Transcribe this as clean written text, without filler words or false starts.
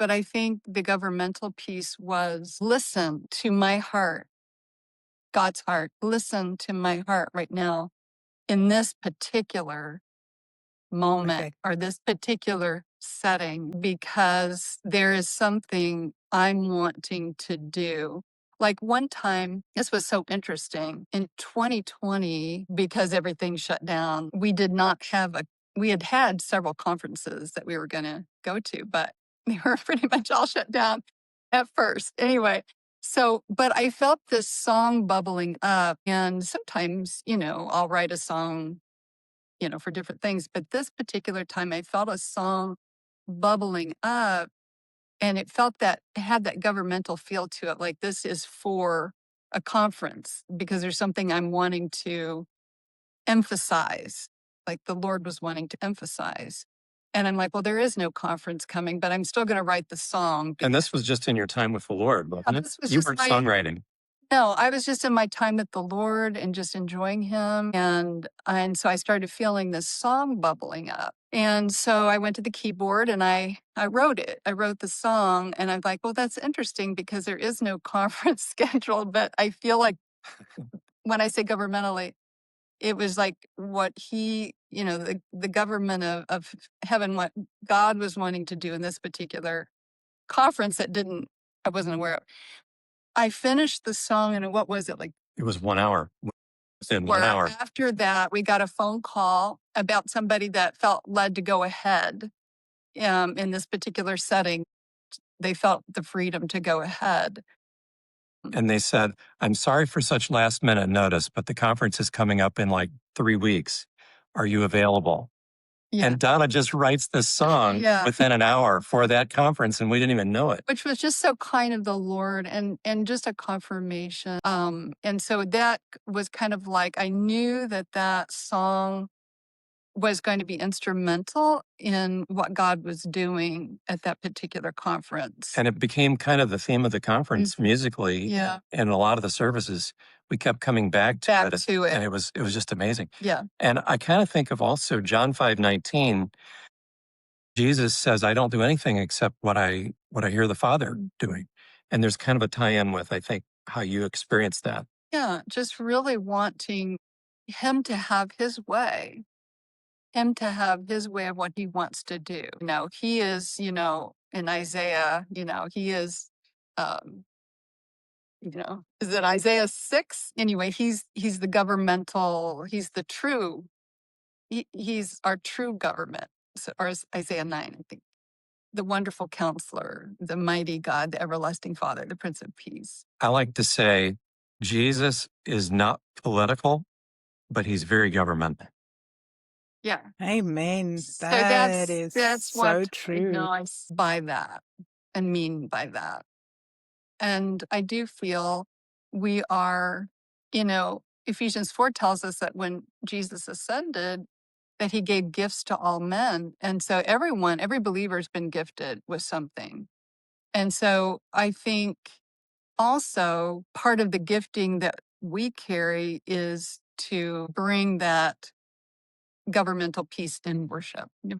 but I think the governmental piece was listen to my heart, God's heart. Listen to my heart right now in this particular moment Okay. or this particular setting, because there is something I'm wanting to do. Like one time, this was so interesting. In 2020, because everything shut down, we had had several conferences that we were going to go to, but they were pretty much all shut down at first. Anyway, but I felt this song bubbling up. And sometimes, I'll write a song for different things. But this particular time, I felt a song bubbling up, and it had that governmental feel to it. Like this is for a conference because there's something I'm wanting to emphasize, like the Lord was wanting to emphasize. And I'm like, well, there is no conference coming, but I'm still going to write the song. And this was just in your time with the Lord, wasn't it? This was You just weren't songwriting. No, I was just in my time with the Lord and just enjoying him. And so I started feeling this song bubbling up. And so I went to the keyboard and I wrote it. I wrote the song, and I'm like, well, that's interesting because there is no conference scheduled. But I feel like when I say governmentally, it was like what the government of heaven, what God was wanting to do in this particular conference I wasn't aware of. I finished the song, and what was it like? It was 1 hour. Within 1 Where hour. after that, we got a phone call about somebody that felt led to go ahead in this particular setting. They felt the freedom to go ahead. And they said, I'm sorry for such last minute notice, but the conference is coming up in like 3 weeks. Are you available? Yeah. And Donna just writes this song Yeah. within an hour for that conference, and we didn't even know it. Which was just so kind of the Lord and just a confirmation. And so that was kind of like, I knew that song was going to be instrumental in what God was doing at that particular conference. And it became kind of the theme of the conference musically. Yeah. And a lot of the services, we kept coming back to it. And it was just amazing. Yeah. And I kind of think of also John 5:19. Jesus says, I don't do anything except what I hear the Father doing. And there's kind of a tie-in with, I think, how you experience that. Yeah, just really wanting him to have his way, of what he wants to do. He is, in Isaiah, he is, is it Isaiah 6? Anyway, he's the governmental, he's the true, he's our true government. So, or is Isaiah 9, I think. The wonderful counselor, the mighty God, the everlasting Father, the Prince of Peace. I like to say Jesus is not political, but he's very governmental. Yeah. Amen. So That's that's so what true. I by that and mean by that. And I do feel we are, Ephesians 4 tells us that when Jesus ascended, that he gave gifts to all men. And so every believer has been gifted with something. And so I think also part of the gifting that we carry is to bring that governmental piece in worship.